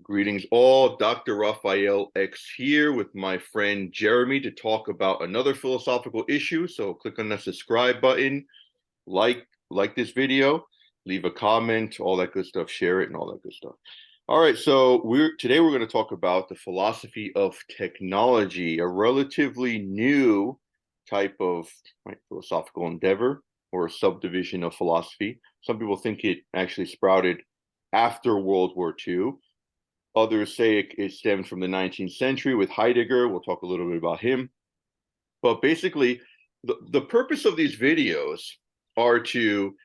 Greetings all, Dr. Raphael X here with my friend Jeremy to talk about another philosophical issue. So click on the subscribe button, like this video, leave a comment, all that good stuff, share it and all that good stuff. All right, so today we're going to talk about the philosophy of technology, a relatively new type of philosophical endeavor or a subdivision of philosophy. Some people think it actually sprouted after World War II. Others say it stems from the 19th century with Heidegger. We'll talk a little bit about him. But basically, the purpose of these videos are to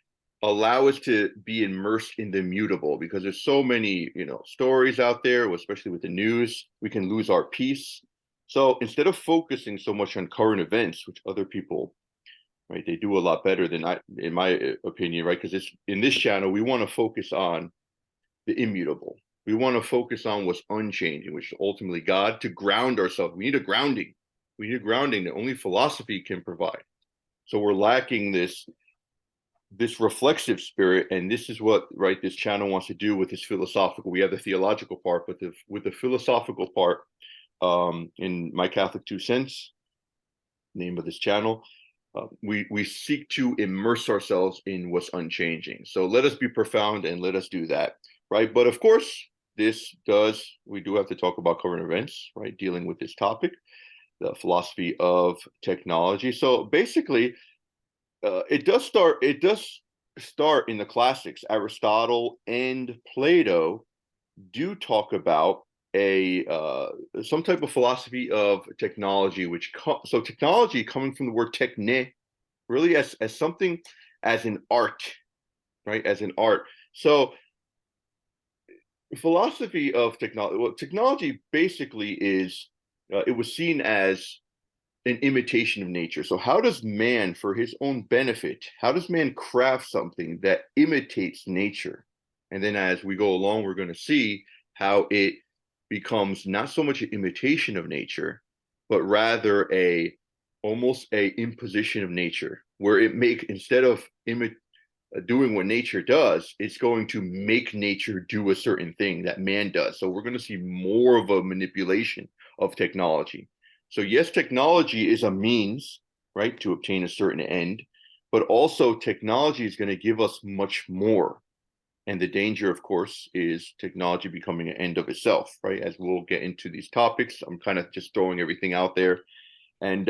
allow us to be immersed in the mutable because there's so many, stories out there, especially with the news, we can lose our peace. So instead of focusing so much on current events, which other people, right, they do a lot better than I, in my opinion, right? Because in this channel, we want to focus on the immutable. We want to focus on what's unchanging, which is ultimately God, to ground ourselves. We need a grounding. We need a grounding that only philosophy can provide. So we're lacking this reflexive spirit, and this is what this channel wants to do with this philosophical. We have the theological part, but with the philosophical part, in My Catholic 2 Cents, name of this channel, we seek to immerse ourselves in what's unchanging. So let us be profound and let us do that, right? But of course, we do have to talk about current events, right? Dealing with this topic, the philosophy of technology. So basically, it does start in the classics. Aristotle and Plato do talk about a some type of philosophy of technology, so technology coming from the word techne, really as something, as an art, right? As an art. So philosophy of technology, well, technology basically is, it was seen as an imitation of nature. So how does man, for his own benefit, how does man craft something that imitates nature? And then as we go along, we're going to see how it becomes not so much an imitation of nature, but rather almost a imposition of nature, where instead of doing what nature does, it's going to make nature do a certain thing that man does. So we're going to see more of a manipulation of technology. So yes, technology is a means, right, to obtain a certain end, but also technology is going to give us much more. And the danger, of course, is technology becoming an end of itself, right? As we'll get into these topics, I'm kind of just throwing everything out there. And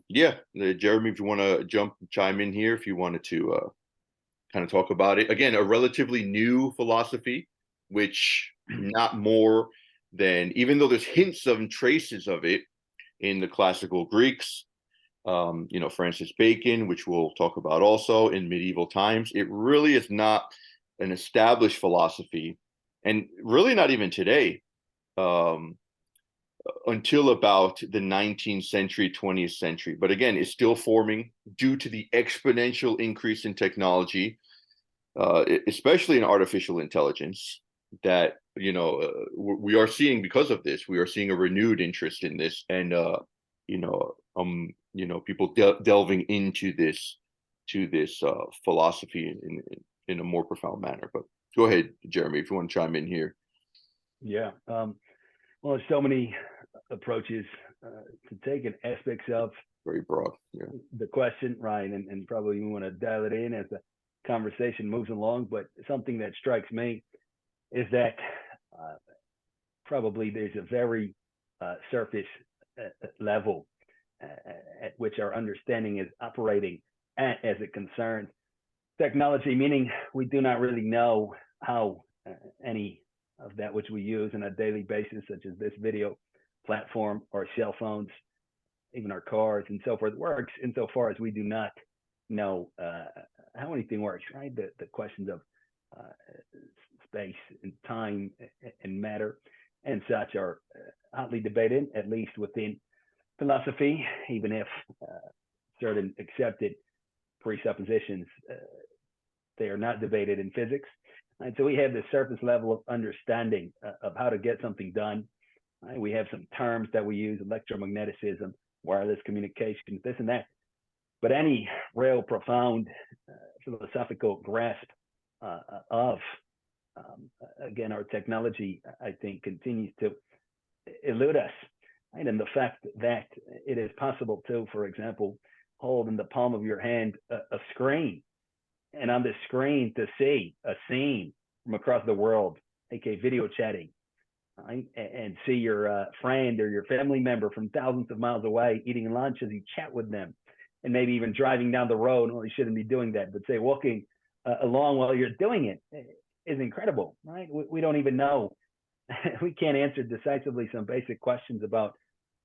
yeah, Jeremy, if you want to chime in here, if you wanted to kind of talk about it. Again, a relatively new philosophy, which not more than, even though there's hints of and traces of it in the classical Greeks, Francis Bacon, which we'll talk about also in medieval times, it really is not an established philosophy, and really not even today, until about the 19th century, 20th century. But again, it's still forming due to the exponential increase in technology, especially in artificial intelligence, that we are seeing. Because of this, we are seeing a renewed interest in this, and people delving into this philosophy in a more profound manner. But go ahead, Jeremy, if you want to chime in here. Yeah. Well, there's so many approaches to take, and aspects of Very broad. Yeah. the question, right? And probably we want to dial it in as the conversation moves along. But something that strikes me is that probably there's a very surface level at which our understanding is operating at, as it concerns technology, meaning we do not really know how any of that which we use on a daily basis, such as this video platform, our cell phones, even our cars and so forth, works, insofar as we do not know how anything works, right? The questions of space and time and matter and such are hotly debated, at least within philosophy, even if certain accepted presuppositions, they are not debated in physics. And so we have this surface level of understanding of how to get something done. Right? We have some terms that we use: electromagnetism, wireless communication, this and that. But any real profound philosophical grasp of Again, our technology, I think, continues to elude us, right? And the fact that it is possible to, for example, hold in the palm of your hand a screen, and on the screen to see a scene from across the world, aka video chatting, right? And see your friend or your family member from thousands of miles away eating lunch as you chat with them, and maybe even driving down the road. Well, you shouldn't be doing that, but say walking along while you're doing it is incredible, right? We don't even know. We can't answer decisively some basic questions about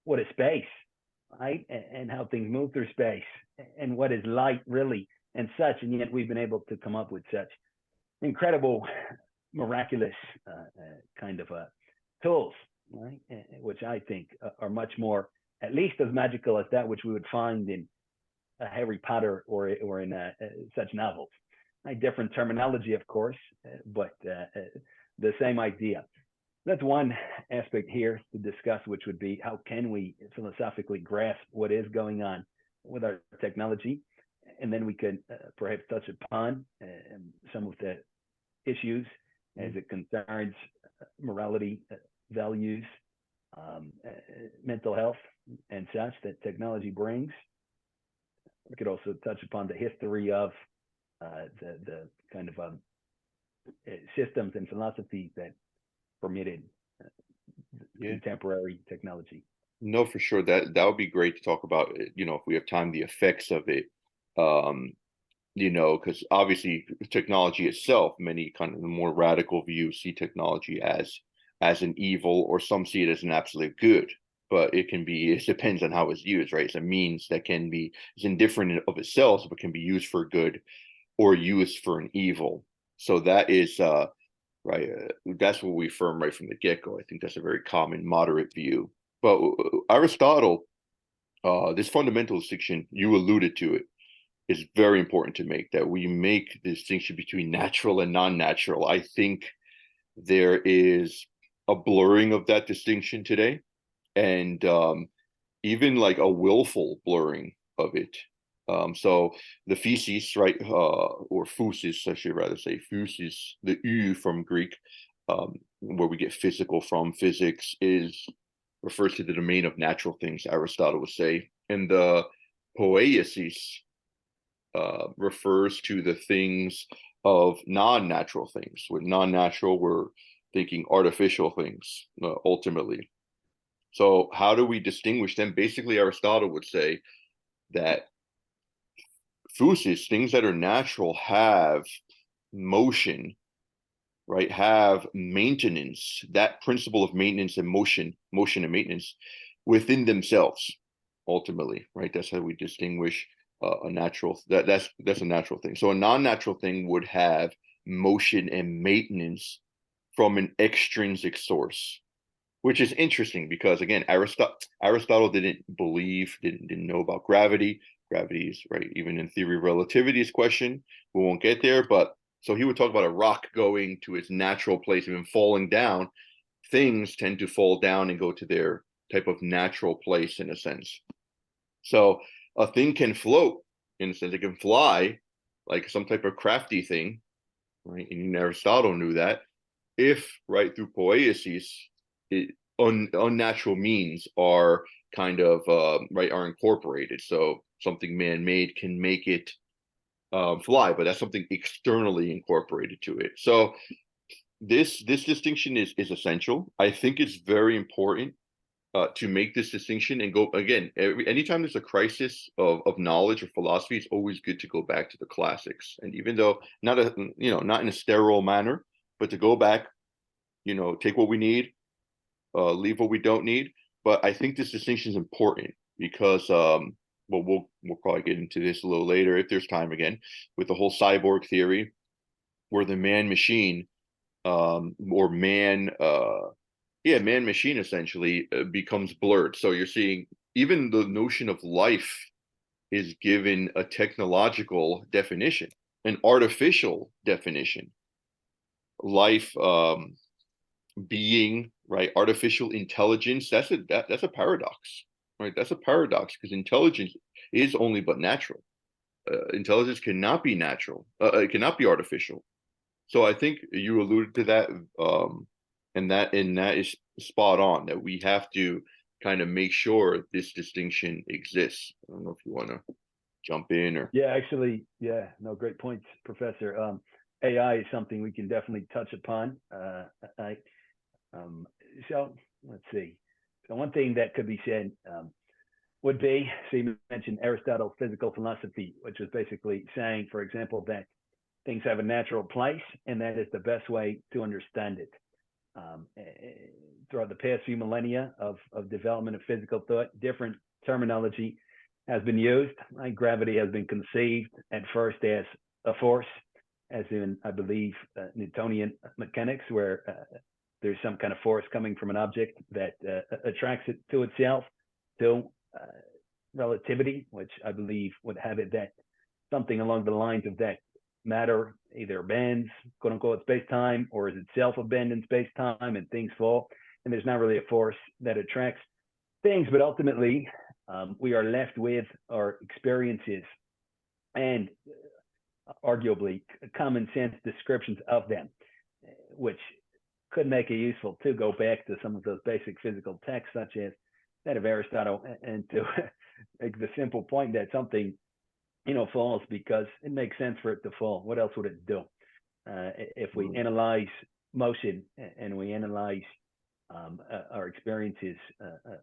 what is space, right? And how things move through space, and what is light really, and such. And yet we've been able to come up with such incredible, miraculous kind of tools, right? Which I think are much more, at least as magical as that which we would find in Harry Potter or in such novels. Right? Different terminology, of course, but the same idea. That's one aspect here to discuss, which would be how can we philosophically grasp what is going on with our technology, and then we could perhaps touch upon some of the issues as it concerns morality, values, mental health, and such that technology brings. We could also touch upon the history of the kind of systems and philosophies that permitted contemporary technology. No, for sure. That would be great to talk about, if we have time, the effects of it. Because obviously technology itself, many kind of the more radical views see technology as an evil, or some see it as an absolute good. But it depends on how it's used, right? It's a means that is indifferent of itself, but can be used for good or used for an evil. So that is right. That's what we affirm right from the get-go. I think that's a very common moderate view. But Aristotle, this fundamental distinction, you alluded to it, is very important to make, that we make the distinction between natural and non-natural. I think there is a blurring of that distinction today, and even like a willful blurring of it. So the physis, right, or physis, I should rather say physis, the u from Greek, where we get physical from, physics, refers to the domain of natural things, Aristotle would say, and the poiesis refers to the things of non-natural things. With non-natural, we're thinking artificial things, ultimately. So how do we distinguish them? Basically, Aristotle would say that physis, things that are natural, have motion, right? Have maintenance, that principle of maintenance and motion and maintenance within themselves, ultimately, right? That's how we distinguish a natural, that's a natural thing. So a non-natural thing would have motion and maintenance from an extrinsic source, which is interesting because, again, Aristotle didn't know about gravity. Gravity is, right, even in theory of relativity is questioned. We won't get there, but so he would talk about a rock going to its natural place and then falling down. Things tend to fall down and go to their type of natural place, in a sense. So a thing can float, in a sense, it can fly, like some type of crafty thing, right? And Aristotle knew that, if, right, through poiesis, unnatural means are kind of right, are incorporated. So something man-made can make it fly, but that's something externally incorporated to it. So this distinction is essential. I think it's very important to make this distinction and go again. Anytime there's a crisis of knowledge or philosophy, it's always good to go back to the classics. And even though not in a sterile manner, but to go back, take what we need, leave what we don't need. But I think this distinction is important because well, we'll probably get into this a little later if there's time again, with the whole cyborg theory, where the man-machine or man machine essentially becomes blurred. So you're seeing even the notion of life is given a technological definition, an artificial definition. Life, being, right, artificial intelligence, that's a paradox. Right, that's a paradox because intelligence is only but natural. Intelligence cannot be natural. It cannot be artificial. So I think you alluded to that, and that is spot on. That we have to kind of make sure this distinction exists. I don't know if you want to jump in or. Yeah, actually, yeah, no, great points, Professor. AI is something we can definitely touch upon. I, um, so let's see. So one thing that could be said would be, so you mentioned Aristotle's physical philosophy, which was basically saying, for example, that things have a natural place, and that is the best way to understand it. Throughout the past few millennia of development of physical thought, different terminology has been used. Like gravity has been conceived at first as a force, as in, I believe, Newtonian mechanics, where there's some kind of force coming from an object that attracts it to itself, to relativity, which I believe would have it that something along the lines of that matter either bends, quote unquote, space time, or is itself a bend in space time and things fall. And there's not really a force that attracts things, but ultimately we are left with our experiences and arguably common sense descriptions of them, which could make it useful to go back to some of those basic physical texts, such as that of Aristotle, and to make the simple point that something, falls because it makes sense for it to fall. What else would it do? If we analyze motion and we analyze our experiences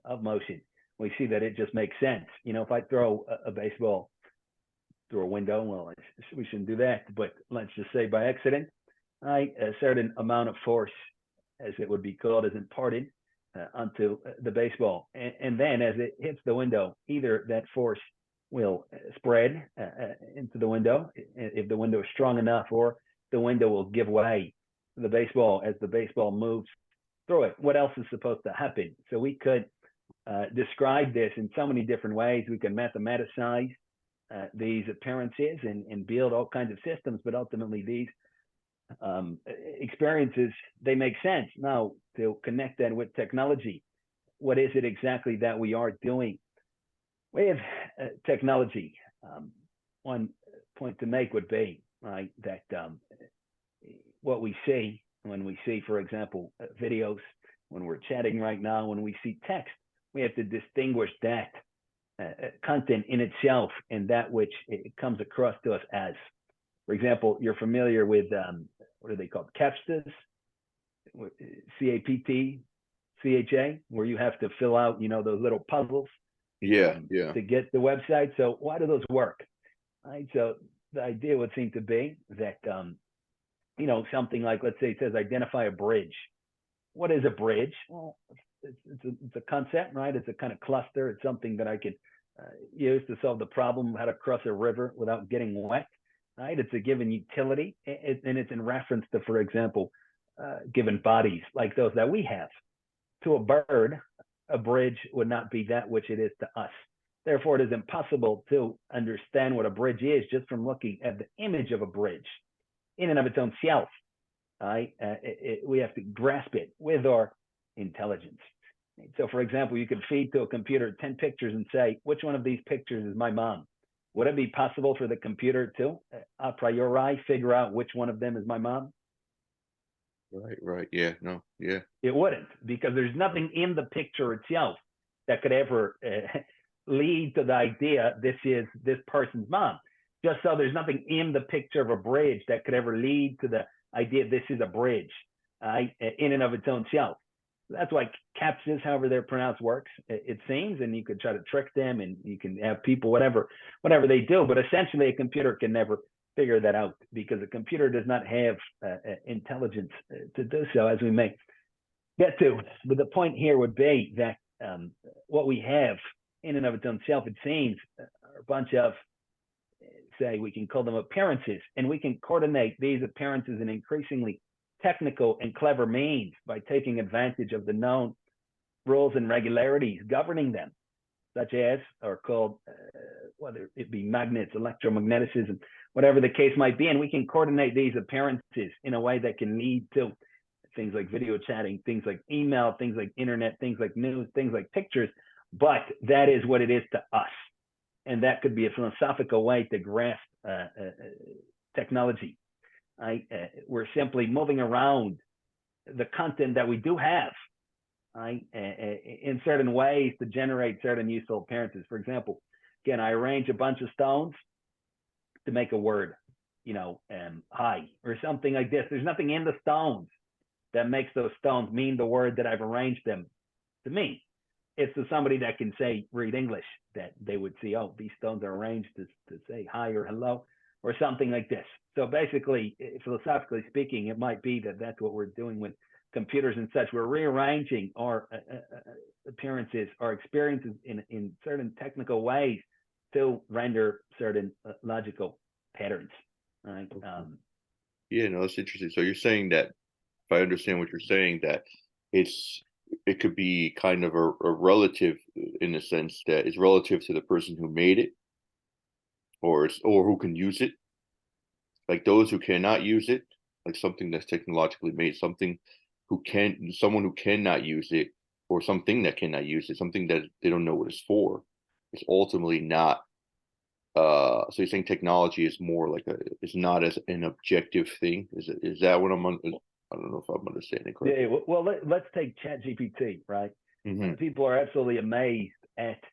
of motion, we see that it just makes sense. If I throw a baseball through a window, well, we shouldn't do that, but let's just say by accident, a certain amount of force, as it would be called, is imparted onto the baseball. And then as it hits the window, either that force will spread into the window, if the window is strong enough, or the window will give way to the baseball as the baseball moves through it. What else is supposed to happen? So we could describe this in so many different ways. We can mathematicize these appearances and build all kinds of systems, but ultimately these experiences, they make sense. Now, to connect that with technology, what is it exactly that we are doing with technology? One point to make would be that what we see when we see, for example, videos, when we're chatting right now, when we see text, we have to distinguish that content in itself and that which it comes across to us as. For example, you're familiar with what are they called? CAPTCHAs, CAPTCHA, where you have to fill out, those little puzzles. Yeah. To get the website. So why do those work? Right. So the idea would seem to be that something like, let's say it says identify a bridge. What is a bridge? Well, it's a concept, right? It's a kind of cluster. It's something that I could use to solve the problem how to cross a river without getting wet. Right? It's a given utility, and it's in reference to, for example, given bodies like those that we have. To a bird, a bridge would not be that which it is to us. Therefore, it is impossible to understand what a bridge is just from looking at the image of a bridge in and of its own self. Right? We have to grasp it with our intelligence. So, for example, you could feed to a computer 10 pictures and say, which one of these pictures is my mom? Would it be possible for the computer to a priori figure out which one of them is my mom? Right. Yeah. No. Yeah. It wouldn't, because there's nothing in the picture itself that could ever lead to the idea this is this person's mom. Just so there's nothing in the picture of a bridge that could ever lead to the idea this is a bridge in and of its own self. That's why CAPTCHAs, however they're pronounced, works, it seems, and you could try to trick them, and you can have people, whatever they do, but essentially a computer can never figure that out, because a computer does not have intelligence to do so, as we may get to. But the point here would be that what we have in and of its own self, it seems, are a bunch of, say, we can call them appearances, and we can coordinate these appearances in increasingly technical and clever means by taking advantage of the known rules and regularities governing them, such as are called, whether it be magnets, electromagnetism, whatever the case might be. And we can coordinate these appearances in a way that can lead to things like video chatting, things like email, things like internet, things like news, things like pictures. But that is what it is to us. And that could be a philosophical way to grasp technology. We're simply moving around the content that we do have, in certain ways to generate certain useful appearances. For example, again, I arrange a bunch of stones to make a word, high or something like this. There's nothing in the stones that makes those stones mean the word that I've arranged them to mean. It's to somebody that can read English, that they would see, oh, these stones are arranged to say hi or hello or something like this. So basically, philosophically speaking, it might be that that's what we're doing with computers and such. We're rearranging our appearances, our experiences in certain technical ways to render certain logical patterns. Right? Yeah, no, that's interesting. So you're saying that, if I understand what you're saying, that it could be kind of a relative, in the sense that it's relative to the person who made it, or who can use it. Like those who cannot use it, like something that's technologically made, someone who cannot use it, or something that cannot use it, something that they don't know what it's for. It's ultimately not. So you're saying technology is more like it's not as an objective thing. Is that what I don't know if I'm understanding correctly. Yeah, well, let's take ChatGPT, right? Mm-hmm. People are absolutely amazed at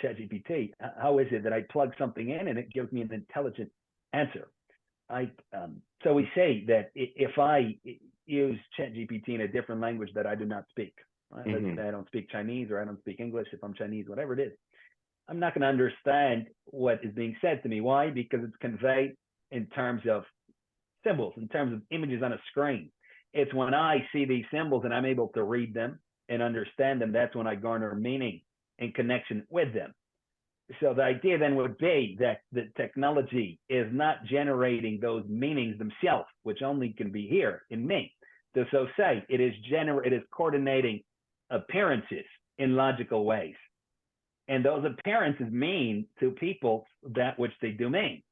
ChatGPT. How is it that I plug something in and it gives me an intelligent answer? So we say that if I use ChatGPT in a different language that I do not speak, right? Mm-hmm. Let's say I don't speak Chinese or I don't speak English, if I'm Chinese, whatever it is, I'm not going to understand what is being said to me. Why? Because it's conveyed in terms of symbols, in terms of images on a screen. It's when I see these symbols and I'm able to read them and understand them, that's when I garner meaning in connection with them. So the idea then would be that the technology is not generating those meanings themselves, which only can be here in me. So say it is coordinating appearances in logical ways. And those appearances mean to people that which they do mean.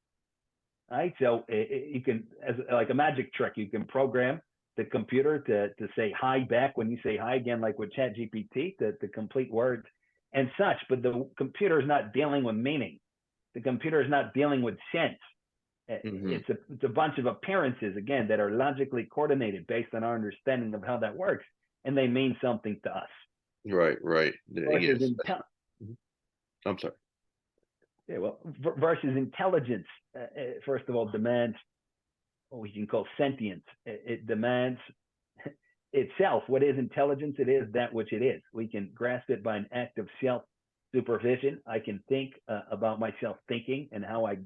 Right? So you can, as like a magic trick, you can program the computer to say hi back when you say hi, again, like with ChatGPT, to complete words and such. But the computer is not dealing with meaning. The computer is not dealing with sense. Mm-hmm. It's a bunch of appearances, again, that are logically coordinated based on our understanding of how that works, and they mean something to us. Right. Yes. I'm sorry. Yeah, well, versus intelligence, first of all, demands what we can call sentience. It demands itself. What is intelligence? It is that which it is. We can grasp it by an act of self-supervision. I can think about myself thinking and how I,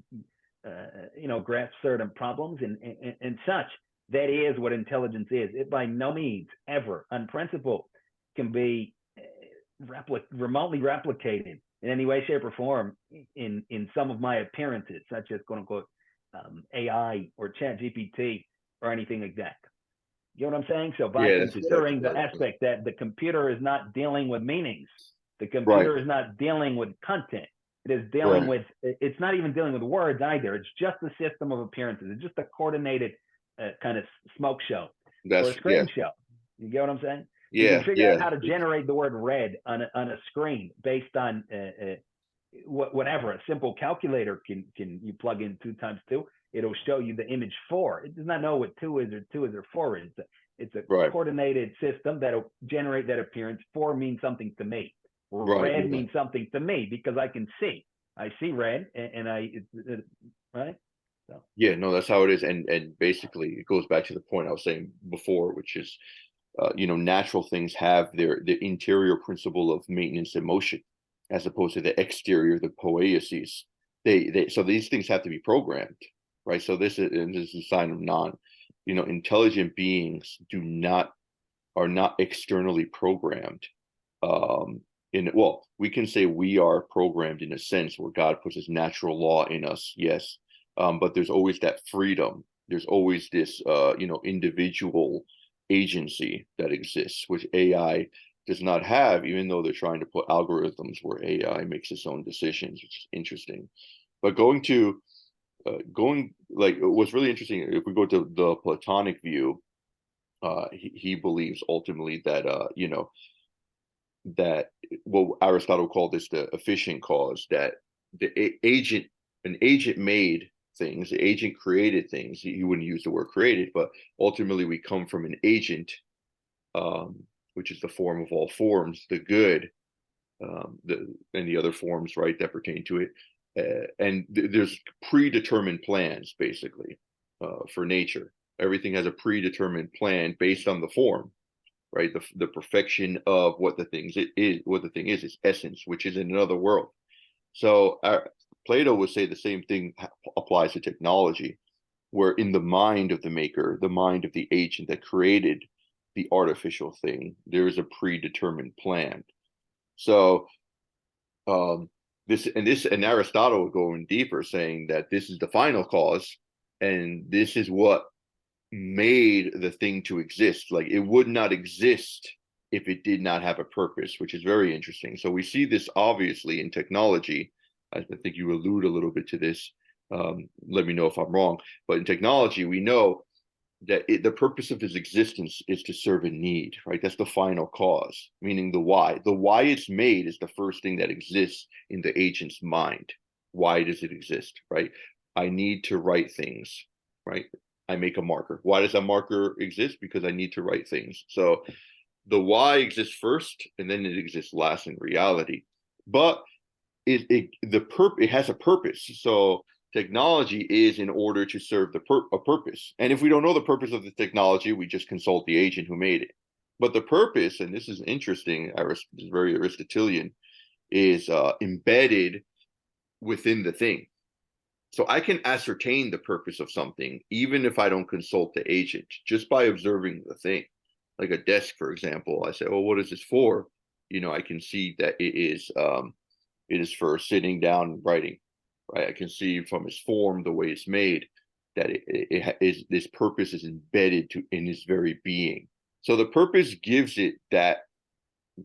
grasp certain problems and such. That is what intelligence is. It by no means ever, on principle, can be remotely replicated in any way, shape, or form in some of my appearances, such as quote unquote AI or ChatGPT or anything like that. You know what I'm saying? So by considering the aspect that the computer is not dealing with meanings, the computer is not dealing with content. It is dealing with, it's not even dealing with words either. It's just a system of appearances. It's just a coordinated kind of smoke show or a screen show. You get what I'm saying? You can figure out how to generate the word red on a screen based on whatever. A simple calculator can you plug in 2 times 2, it'll show you the image 4. It does not know what 2 is or 4 is. It's a coordinated system that'll generate that appearance. 4 means something to me. Red means something to me because I can see. I see red, and right. So. Yeah, no, that's how it is, and basically it goes back to the point I was saying before, which is, natural things have the interior principle of maintenance and motion, as opposed to the exterior, the poieses. So these things have to be programmed, right? So this is a sign of intelligent beings are not externally programmed. We can say we are programmed in a sense where God puts his natural law in us, yes. But there's always that freedom. There's always this, individual agency that exists, which AI does not have, even though they're trying to put algorithms where AI makes its own decisions, which is interesting. But what's really interesting, if we go to the Platonic view, he believes ultimately that, that what Aristotle called this the efficient cause, that an agent made things. The agent created things. You wouldn't use the word created, but ultimately we come from an agent, which is the form of all forms, the good, and the other forms, right, that pertain to it. And there's predetermined plans, basically, for nature. Everything has a predetermined plan based on the form, right? The perfection of what the thing is its essence, which is in another world. So Plato would say the same thing applies to technology, where in the mind of the maker, the mind of the agent that created the artificial thing, there is a predetermined plan. So this and Aristotle would go in deeper, saying that this is the final cause, and this is what made the thing to exist. Like it would not exist if it did not have a purpose, which is very interesting. So we see this obviously in technology. I think you allude a little bit to this. Let me know if I'm wrong, but in technology, we know that the purpose of its existence is to serve a need, right? That's the final cause, meaning the why. The why it's made is the first thing that exists in the agent's mind. Why does it exist, right? I need to write things, right? I make a marker. Why does that marker exist? Because I need to write things. So the why exists first, and then it exists last in reality. But it has a purpose. So technology is in order to serve a purpose. And if we don't know the purpose of the technology, we just consult the agent who made it. But the purpose, and this is interesting, is very Aristotelian, is embedded within the thing. So I can ascertain the purpose of something even if I don't consult the agent, just by observing the thing. Like a desk, for example, I say, "Well, what is this for?" I can see that it is for sitting down and writing, right? I can see from its form, the way it's made, that it is this purpose is embedded in its very being. So the purpose gives it that,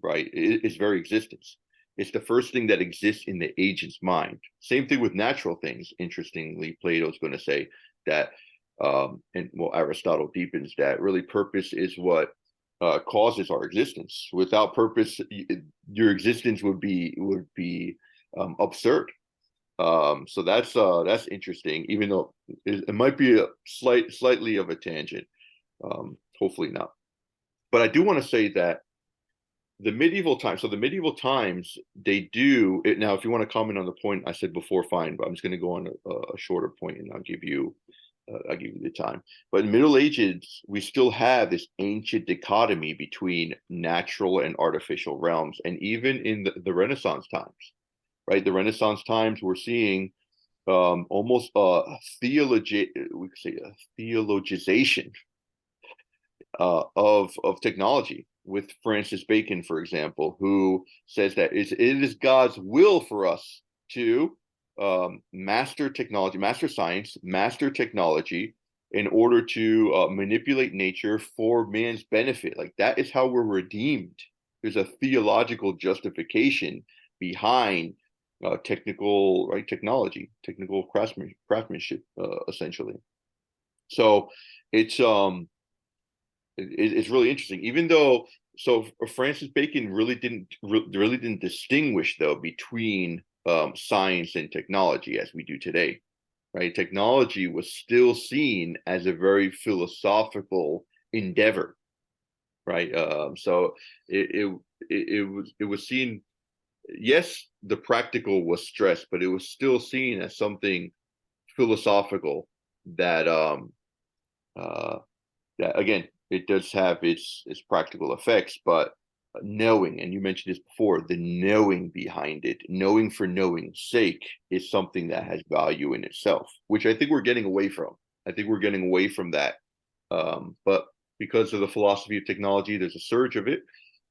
right, its very existence. It's the first thing that exists in the agent's mind. Same thing with natural things. Interestingly, Plato's going to say that, and well, Aristotle deepens that. Really, purpose is what causes our existence. Without purpose, your existence would be absurd. So that's interesting, even though it might be a slightly of a tangent. Hopefully not. But I do want to say that the medieval times. So the medieval times, they do it now. If you want to comment on the point I said before, fine. But I'm just going to go on a shorter point, and I'll give you the time. But in Middle Ages, we still have this ancient dichotomy between natural and artificial realms, and even in the Renaissance times, right? The Renaissance times, we're seeing almost we could say a theologization of technology, with Francis Bacon, for example, who says that it is God's will for us to master technology, master science, master technology in order to manipulate nature for man's benefit. Like that is how we're redeemed. There's a theological justification behind technology, technical craftsmanship, essentially. So it's it's really interesting. Even though, so Francis Bacon really didn't distinguish though between science and technology as we do today, right? Technology was still seen as a very philosophical endeavor, right? So it was seen. Yes, the practical was stressed, but it was still seen as something philosophical that that again, it does have its practical effects, but knowing, and you mentioned this before, the knowing behind it, knowing for knowing's sake, is something that has value in itself, which I think we're getting away from. I think we're getting away from that. But because of the philosophy of technology, there's a surge of it.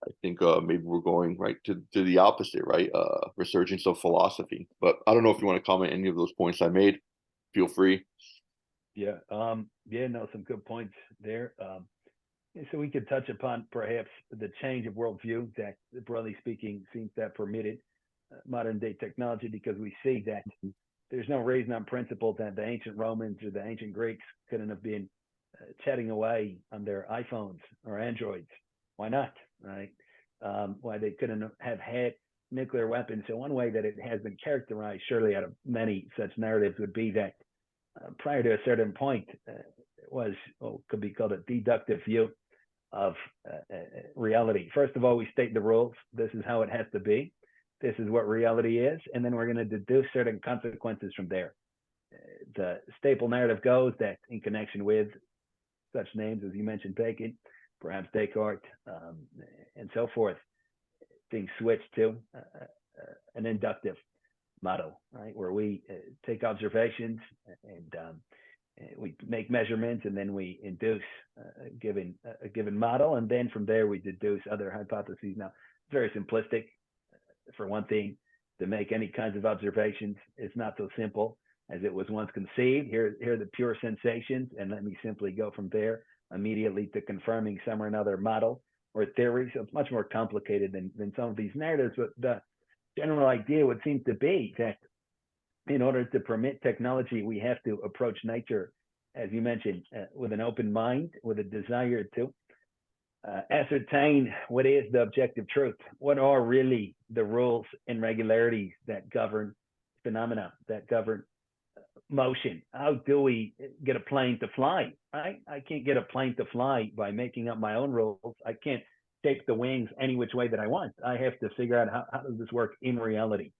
I think maybe we're going right to the opposite, right? Resurgence of philosophy. But I don't know if you want to comment any of those points I made. Feel free. Yeah. Yeah. No, some good points there. So we could touch upon perhaps the change of worldview that, broadly speaking, seems to have permitted modern day technology, because we see that there's no reason on principle that the ancient Romans or the ancient Greeks couldn't have been chatting away on their iPhones or Androids. Why not? Right? Why they couldn't have had nuclear weapons. So one way that it has been characterized, surely out of many such narratives, would be that prior to a certain point, was what could be called a deductive view of reality. First of all, we state the rules. This is how it has to be. This is what reality is. And then we're going to deduce certain consequences from there. The staple narrative goes that in connection with such names as you mentioned, Bacon, perhaps Descartes, and so forth, things switch to an inductive model, right, where we take observations and we make measurements, and then we induce a given model, and then from there we deduce other hypotheses. Now, it's very simplistic. For one thing, to make any kinds of observations, it's not so simple as it was once conceived. Here are the pure sensations, and let me simply go from there immediately to confirming some or another model or theory. So it's much more complicated than some of these narratives, but the general idea would seem to be that in order to permit technology, we have to approach nature, as you mentioned, with an open mind, with a desire to ascertain what is the objective truth. What are really the rules and regularities that govern phenomena, that govern motion? How do we get a plane to fly? I can't get a plane to fly by making up my own rules. I can't shape the wings any which way that I want. I have to figure out how does this work in reality.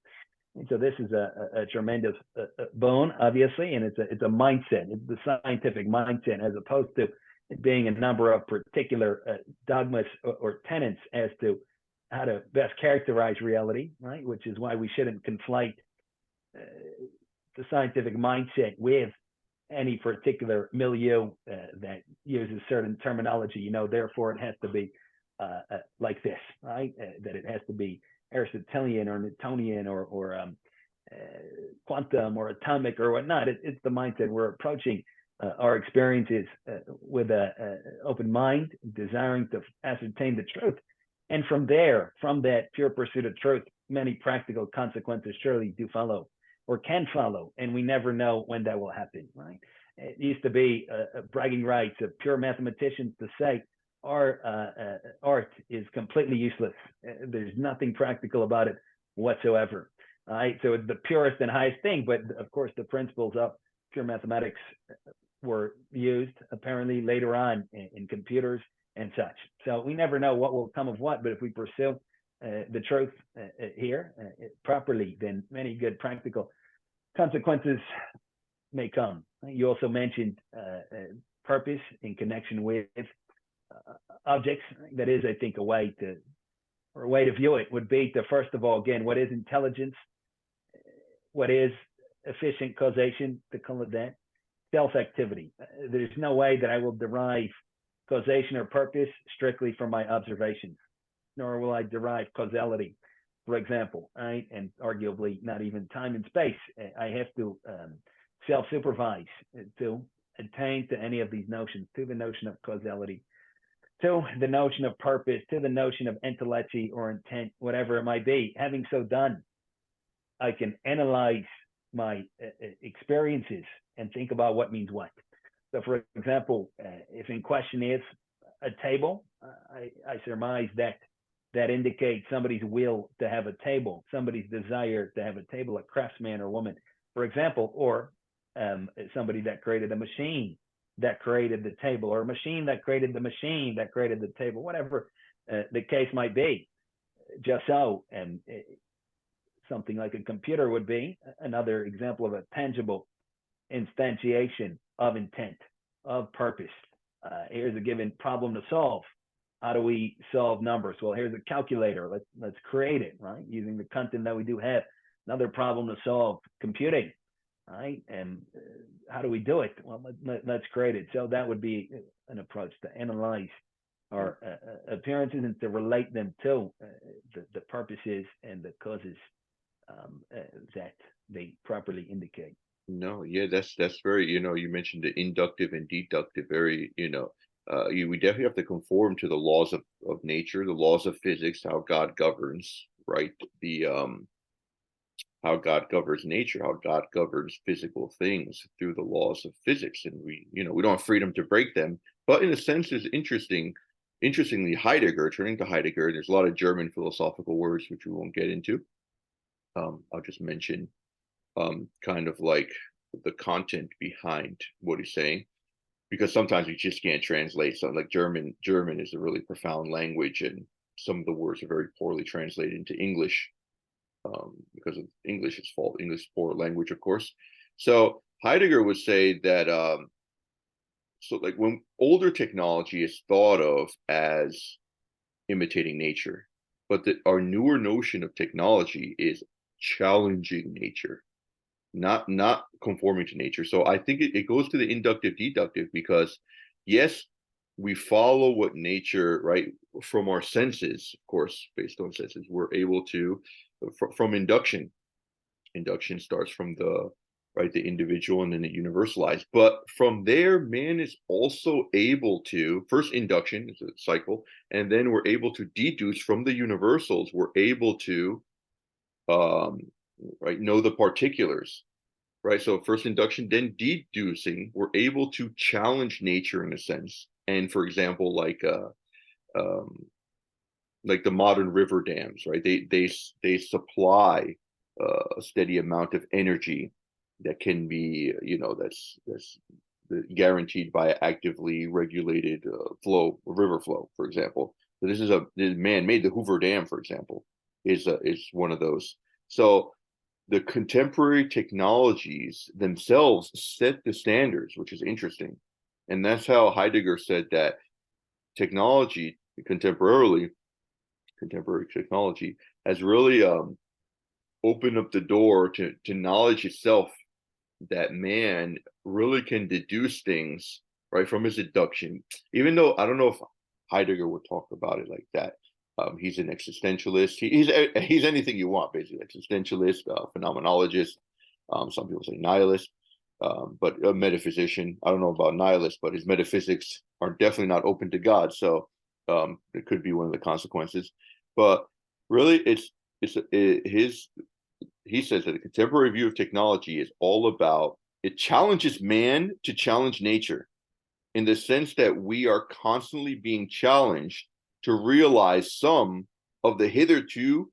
And so this is a tremendous boon, obviously, and it's a mindset. It's the scientific mindset, as opposed to it being a number of particular dogmas or tenets as to how to best characterize reality, right? Which is why we shouldn't conflate the scientific mindset with any particular milieu that uses certain terminology. Therefore it has to be like this, right? That it has to be Aristotelian or Newtonian or quantum or atomic or whatnot. It's the mindset. We're approaching our experiences with an open mind, desiring to ascertain the truth. And from there, from that pure pursuit of truth, many practical consequences surely do follow or can follow. And we never know when that will happen, right? It used to be bragging rights of pure mathematicians to say, our art is completely useless. There's nothing practical about it whatsoever. All right, so it's the purest and highest thing, but of course the principles of pure mathematics were used apparently later on in computers and such. So we never know what will come of what, but if we pursue the truth here properly, then many good practical consequences may come. You also mentioned purpose in connection with objects. That is, I think, a way to view it would be to, first of all, again, what is intelligence? What is efficient causation, to call it that? Self-activity. There's no way that I will derive causation or purpose strictly from my observations, nor will I derive causality, for example, right? And arguably not even time and space. I have to self-supervise to attain to any of these notions, to the notion of causality, to the notion of purpose, to the notion of intellectuality or intent, whatever it might be. Having so done, I can analyze my experiences and think about what means what. So, for example, if in question is a table, I surmise that indicates somebody's will to have a table, somebody's desire to have a table, a craftsman or woman, for example, or somebody that created a machine that created the table, or a machine that created the machine that created the table, whatever the case might be. Just so, something like a computer would be another example of a tangible instantiation of intent, of purpose. Here's a given problem to solve. How do we solve numbers? Well, here's a calculator. Let's create it, right? Using the content that we do have. Another problem to solve, computing, right? And how do we do it? Well, let's create it. So that would be an approach to analyze our appearances and to relate them to the purposes and the causes that they properly indicate. No, yeah, that's very, you mentioned the inductive and deductive, very, we definitely have to conform to the laws of nature, the laws of physics, how God governs, right? The how God governs nature, how God governs physical things through the laws of physics. And we don't have freedom to break them. But in a sense, it's interestingly, Heidegger, turning to Heidegger, there's a lot of German philosophical words which we won't get into. I'll just mention kind of like the content behind what he's saying, because sometimes we just can't translate something like German. German is a really profound language, and some of the words are very poorly translated into English, because of English's fault. English is a poor language, of course. So Heidegger would say that so like when older technology is thought of as imitating nature, but that our newer notion of technology is challenging nature, not conforming to nature. So I think it goes to the inductive deductive, because yes, we follow what nature, right, from our senses, of course, based on senses, we're able to, from induction. Induction starts from the, right, the individual, and then it universalized. But from there, man is also able to, first induction is a cycle, and then we're able to deduce from the universals. We're able to, um, right, know the particulars, right? So first induction, then deducing, we're able to challenge nature in a sense. And for example, um, like the modern river dams, right? They supply a steady amount of energy that can be, that's guaranteed by actively regulated river flow, for example. So this is man-made. The Hoover Dam, for example, is one of those. So the contemporary technologies themselves set the standards, which is interesting. And that's how Heidegger said that technology contemporary technology has really opened up the door to knowledge itself, that man really can deduce things, right, from his deduction. Even though I don't know if Heidegger would talk about it like that. He's an existentialist. He's anything you want, basically. Existentialist, phenomenologist. Some people say nihilist, but a metaphysician. I don't know about nihilist, but his metaphysics are definitely not open to God. So it could be one of the consequences. But really, his he says that a contemporary view of technology is all about, it challenges man to challenge nature, in the sense that we are constantly being challenged to realize some of the hitherto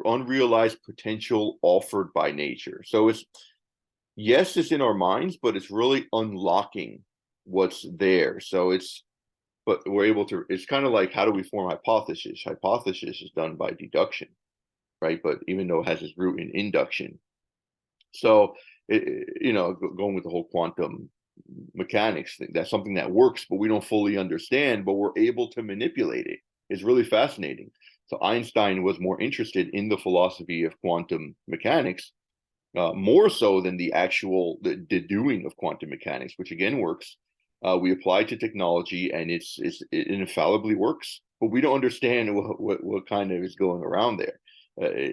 unrealized potential offered by nature. So it's in our minds, but it's really unlocking what's there. But we're able to, it's kind of like, how do we form hypothesis? Hypothesis is done by deduction, right? But even though it has its root in induction. So, going with the whole quantum mechanics thing, that's something that works, but we don't fully understand, but we're able to manipulate it. It's really fascinating. So Einstein was more interested in the philosophy of quantum mechanics, more so than the doing of quantum mechanics, which again works. We apply to technology, and it infallibly works, but we don't understand what kind of is going around there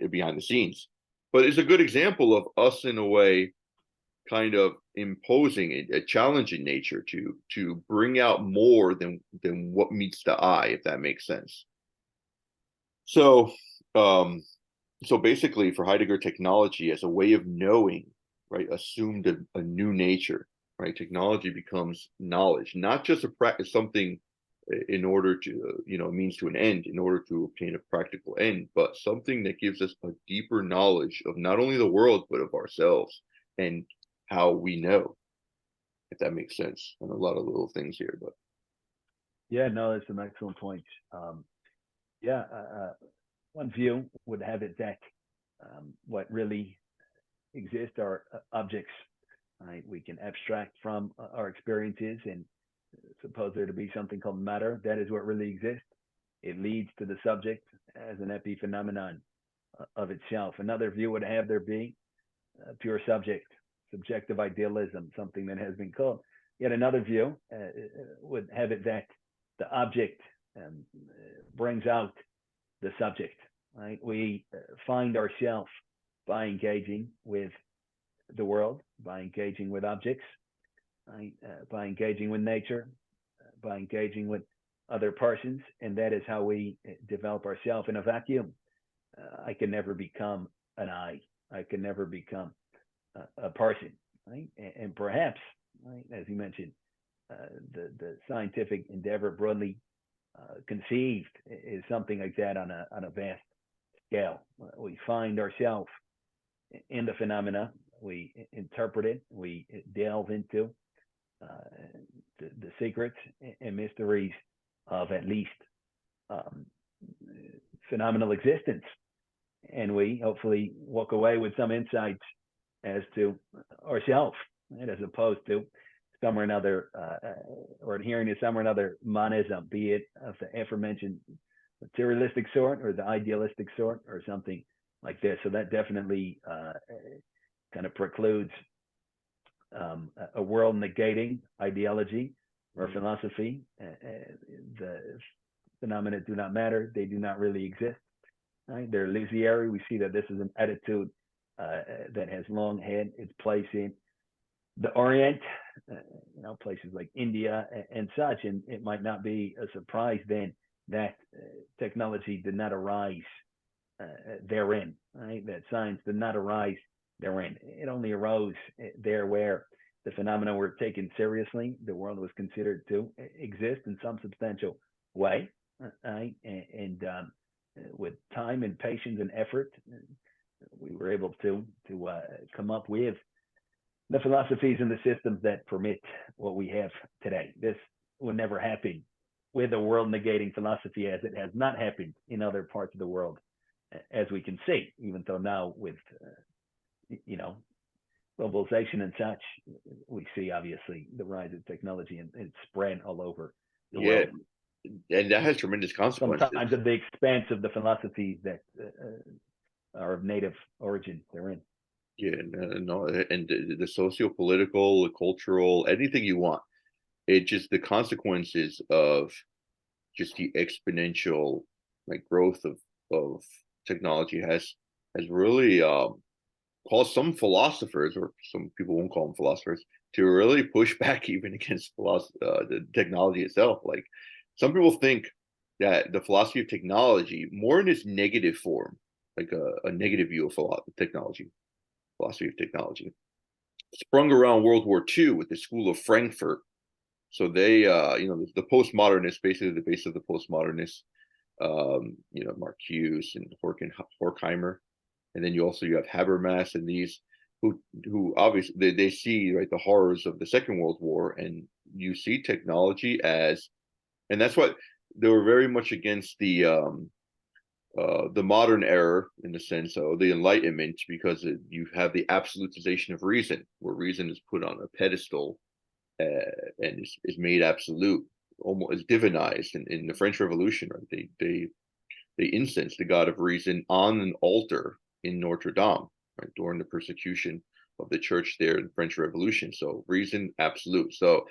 behind the scenes. But it's a good example of us, in a way, kind of imposing a challenge in nature to bring out more than what meets the eye, if that makes sense. So um, so basically, for Heidegger, technology as a way of knowing, right, assumed a new nature, right? Technology becomes knowledge, not just a practice, something in order to, means to an end, in order to obtain a practical end, but something that gives us a deeper knowledge of not only the world, but of ourselves and how we know, if that makes sense. And a lot of little things here, but Yeah, no, that's an excellent point. Yeah, one view would have it that what really exists are objects. Right? We can abstract from our experiences and suppose there to be something called matter. That is what really exists. It leads to the subject as an epiphenomenon of itself. Another view would have there be pure subject, subjective idealism, something that has been called. Yet another view would have it that the object brings out the subject. Right? We find ourselves by engaging with the world, by engaging with objects, right? By engaging with nature, by engaging with other persons, and that is how we develop ourselves in a vacuum. I can never become an I. I can never become a person, right? And perhaps, right, as you mentioned, the scientific endeavor broadly conceived is something like that on a vast scale. We find ourselves in the phenomena we interpret it, we delve into the secrets and mysteries of at least phenomenal existence. And we hopefully walk away with some insights as to ourselves, right? As opposed to some or another, or adhering to some or another monism, be it of the aforementioned materialistic sort or the idealistic sort or something like this. So that definitely kind of precludes a world negating ideology or philosophy. The phenomena do not matter. They do not really exist. Right? They're illusory. We see that this is an attitude that has long had its place in the Orient, places like India and such. And it might not be a surprise then that technology did not arise therein, right? That science did not arise therein. It only arose there where the phenomena were taken seriously. The world was considered to exist in some substantial way, right? And with time and patience and effort, we were able to come up with the philosophies and the systems that permit what we have today. This would never happen with a world negating philosophy, as it has not happened in other parts of the world, as we can see, even though now with, globalization and such, we see obviously the rise of technology and it's spread all over the world. And that has tremendous consequences. Sometimes at the expense of the philosophies that are of native origin therein. Yeah, no, and the socio-political, the cultural, anything you want. It just the consequences of just the exponential growth of technology has really caused some philosophers, or some people won't call them philosophers, to really push back even against the technology itself. Like some people think that the philosophy of technology, more in its negative form, like a negative view of technology, philosophy of technology, sprung around World War II with the School of Frankfurt. So they, the postmodernists, basically the base of the postmodernists, Marcuse and Horkheimer, and then you have Habermas and these who obviously they see the horrors of the Second World War, and you see technology as, and that's what they were very much against the modern era in the sense of the Enlightenment, because you have the absolutization of reason, where reason is put on a pedestal and is made absolute, almost is divinized. In the French Revolution, right? They incensed the god of reason on an altar in Notre Dame, right, during the persecution of the church there in the French Revolution. So reason absolute. So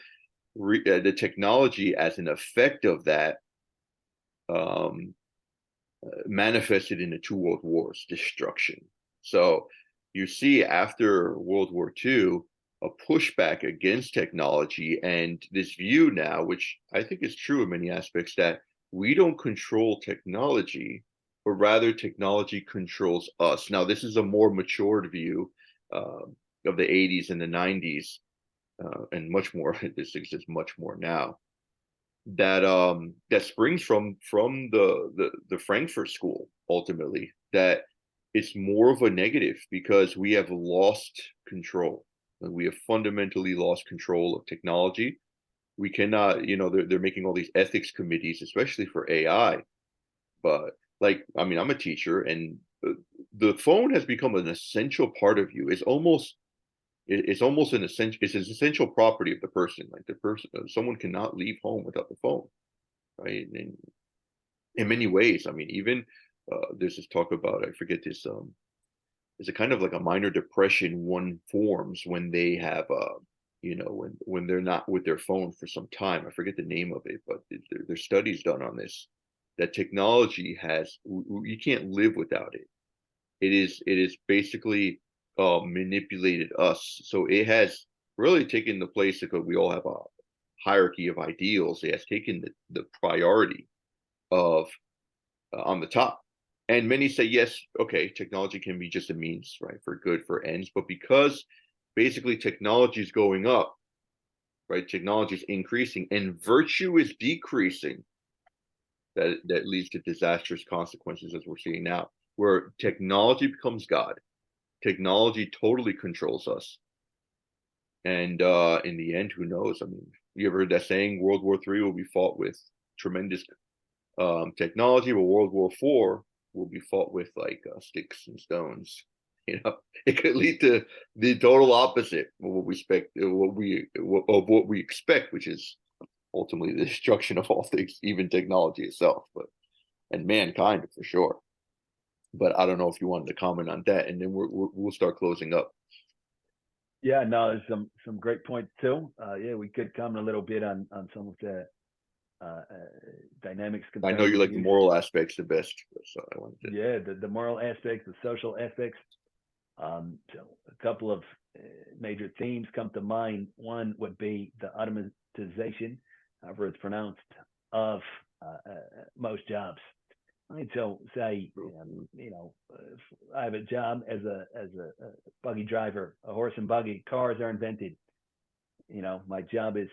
the technology as an effect of that manifested in the two world wars, destruction. So you see after World War II a pushback against technology, and this view now, which I think is true in many aspects, that we don't control technology, but rather technology controls us. Now, this is a more matured view of the 80s and the 90s, and much more. This exists much more now. That springs from the Frankfurt School, ultimately, that it's more of a negative because we have lost control. We have fundamentally lost control of technology. We cannot, they're making all these ethics committees, especially for AI. But I'm a teacher, and the phone has become an essential part of you. It's almost an essential. It's an essential property of the person. Like the person, someone cannot leave home without the phone, right? And in many ways, even there's this talk about, I forget this. It's a kind of like a minor depression one forms when they have when they're not with their phone for some time. I forget the name of it, but there's studies done on this, that technology you can't live without it. It is basically manipulated us. So it has really taken the place, because we all have a hierarchy of ideals. It has taken the priority of on the top. And many say, yes, okay, technology can be just a means, right, for good, for ends. But because basically technology is going up, right, technology is increasing and virtue is decreasing, that leads to disastrous consequences, as we're seeing now, where technology becomes God, technology totally controls us. And in the end, who knows? I mean, you ever heard that saying, World War III will be fought with tremendous technology, but World War IV will be fought with like sticks and stones. You know, it could lead to the total opposite of what we expect, what we expect, which is ultimately the destruction of all things, even technology itself, but and mankind for sure. But I don't know if you wanted to comment on that, and then we'll start closing up. Yeah, no, there's some great points too. Yeah, we could comment a little bit on some of the dynamics. I know you like the moral aspects the best, so I wanted to. Yeah, the moral aspects, the social aspects. So a couple of major themes come to mind. One would be the automatization, however it's pronounced, of most jobs. Right. So say, if I have a job as a buggy driver, a horse and buggy, cars are invented. My job is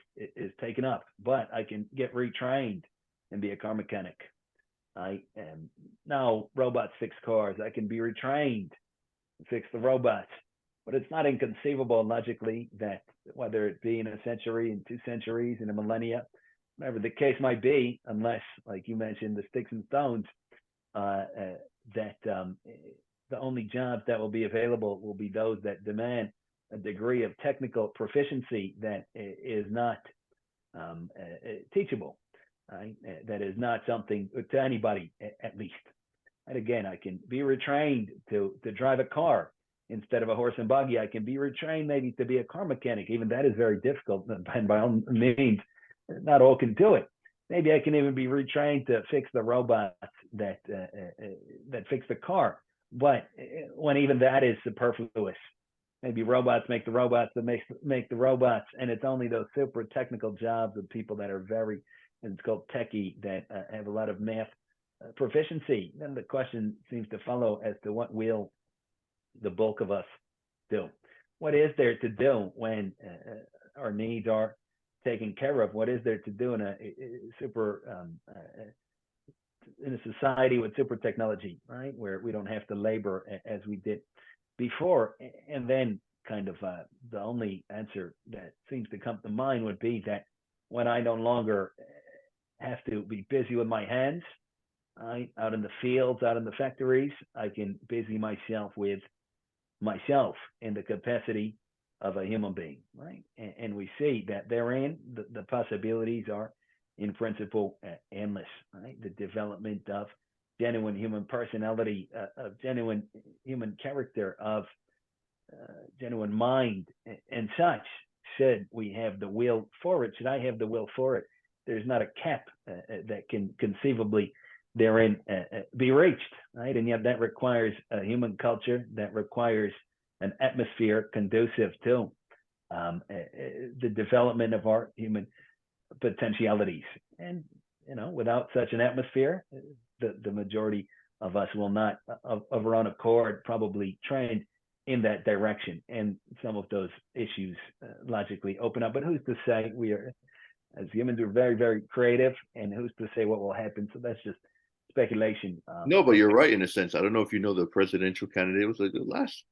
taken up, but I can get retrained and be a car mechanic. And now robots fix cars. I can be retrained and fix the robots. But it's not inconceivable logically that whether it be in a century, in 2 centuries, in a millennia, whatever the case might be, unless, like you mentioned, the sticks and stones, that the only jobs that will be available will be those that demand a degree of technical proficiency that is not teachable, right? That is not something to anybody, at least. And again, I can be retrained to drive a car instead of a horse and buggy. I can be retrained maybe to be a car mechanic. Even that is very difficult, and by all means, not all can do it. Maybe I can even be retrained to fix the robots that fix the car. But when even that is superfluous, maybe robots make the robots that make the robots, and it's only those super technical jobs of people that are very, and it's called techie, that have a lot of math proficiency. Then the question seems to follow as to what will the bulk of us do? What is there to do when our needs are taken care of? What is there to do in a society with super technology, right, where we don't have to labor as we did before? And then kind of the only answer that seems to come to mind would be that when I no longer have to be busy with my hands, right, out in the fields, out in the factories, I can busy myself with myself in the capacity of a human being, right? And we see that therein the possibilities are, in principle, endless, right? The development of genuine human personality, of genuine human character, of genuine mind, and such. Should we have the will for it? Should I have the will for it? There's not a cap that can conceivably therein be reached, right? And yet that requires a human culture, that requires an atmosphere conducive to the development of our human potentialities. And without such an atmosphere, the majority of us will not, of our own accord, probably trained in that direction. And some of those issues logically open up. But who's to say? We are, as humans, we're very, very creative, and who's to say what will happen? So that's just speculation. No, but you're right in a sense. I don't know if you know the presidential candidate. It was like the last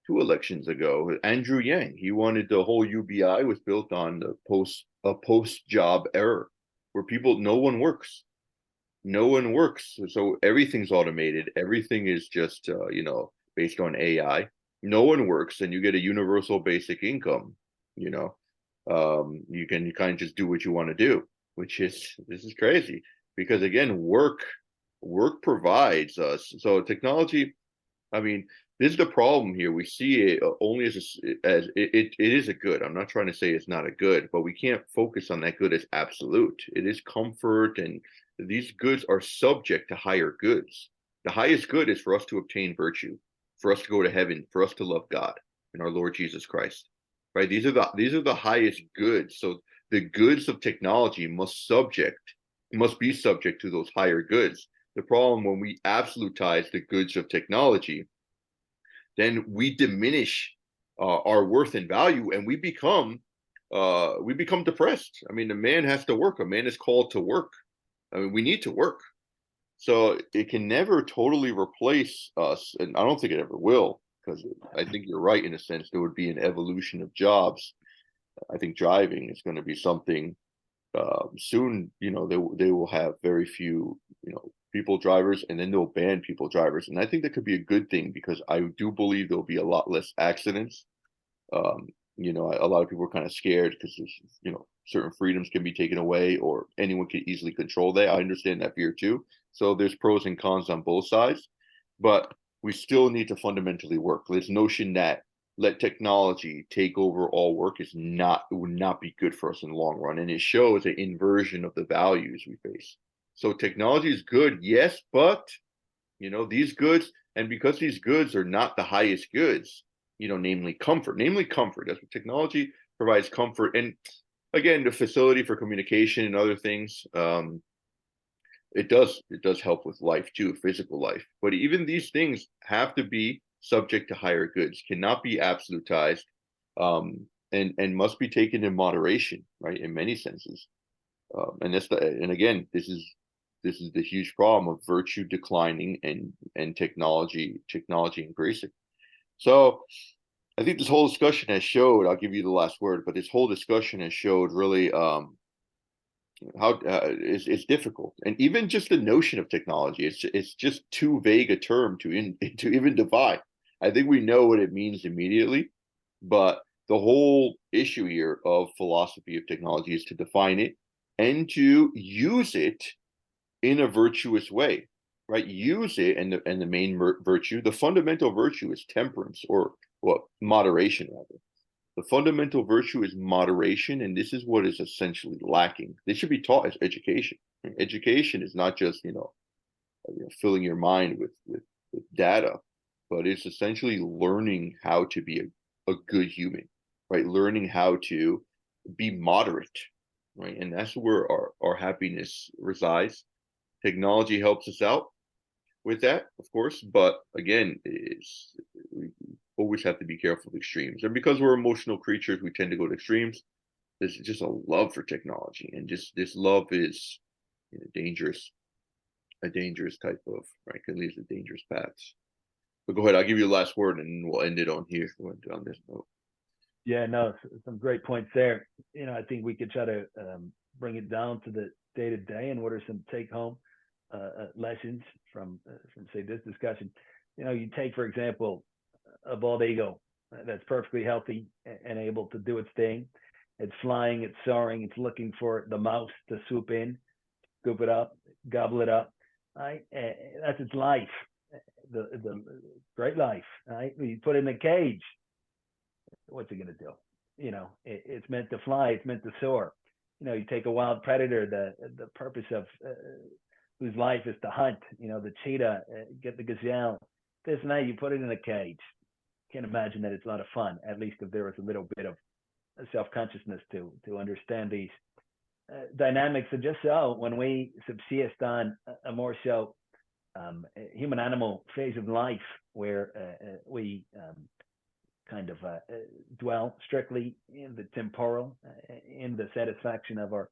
2 elections ago, Andrew Yang. He wanted the whole UBI was built on the post job error, where no one works, so everything's automated. Everything is just based on AI. No one works, and you get a universal basic income. You can kind of just do what you want to do, this is crazy, because again, work provides us. So technology, I mean, this is the problem here. We see it only as it is a good. I'm not trying to say it's not a good, but we can't focus on that good as absolute. It is comfort, and these goods are subject to higher goods. The highest good is for us to obtain virtue, for us to go to heaven, for us to love God and our Lord Jesus Christ. Right? These are the highest goods. So the goods of technology must be subject to those higher goods. The problem when we absolutize the goods of technology, then we diminish our worth and value, and we become depressed. I mean, a man has to work. A man is called to work. I mean, we need to work. So it can never totally replace us, and I don't think it ever will. because I think you're right in a sense. There would be an evolution of jobs. I think driving is going to be something soon. They will have very few people drivers, and then they'll ban people drivers, and I think that could be a good thing because I do believe there'll be a lot less accidents. Um, a lot of people are kind of scared because certain freedoms can be taken away or anyone can easily control that. I understand that fear too. So there's pros and cons on both sides, but we still need to fundamentally work. This notion that let technology take over all work it would not be good for us in the long run. And it shows an inversion of the values we face. So technology is good, yes, but these goods, and because these goods are not the highest goods, namely comfort. That's what technology provides, comfort. And again, the facility for communication and other things, it does help with life too, physical life. But even these things have to be subject to higher goods, cannot be absolutized, and must be taken in moderation, right? In many senses. And again, this is the huge problem of virtue declining and technology increasing. So I think this whole discussion has showed, I'll give you the last word, but this whole discussion has showed really how it's difficult. And even just the notion of technology, it's just too vague a term to even define. I think we know what it means immediately, but the whole issue here of philosophy of technology is to define it and to use it in a virtuous way, right? Use it, and the main virtue, the fundamental virtue is temperance, or moderation rather. The fundamental virtue is moderation, and this is what is essentially lacking. This should be taught as education. Education is not just filling your mind with data, but it's essentially learning how to be a good human, right? Learning how to be moderate, right? And that's where our happiness resides. Technology helps us out with that, of course, but again, we always have to be careful of extremes. And because we're emotional creatures, we tend to go to extremes. There's just a love for technology, and just this love is dangerous, a dangerous type of, right, can lead to dangerous paths. But go ahead, I'll give you the last word, and we'll end it on here. We'll end it on this note. Yeah, no, some great points there. I think we could try to bring it down to the day to day, and what are some take home lessons from say this discussion. You take, for example, a bald eagle that's perfectly healthy and able to do its thing. It's flying, it's soaring, it's looking for the mouse to swoop in, scoop it up, gobble it up. Right? That's its life, the great life. Right? You put it in a cage, what's it gonna do? It's meant to fly, it's meant to soar. You take a wild predator, the purpose of whose life is to hunt. The cheetah, get the gazelle. This night you put it in a cage. Can't imagine that it's a lot of fun. At least if there was a little bit of self-consciousness to understand these dynamics. And just so when we subsist on a more so human-animal phase of life, where we kind of dwell strictly in the temporal, in the satisfaction of our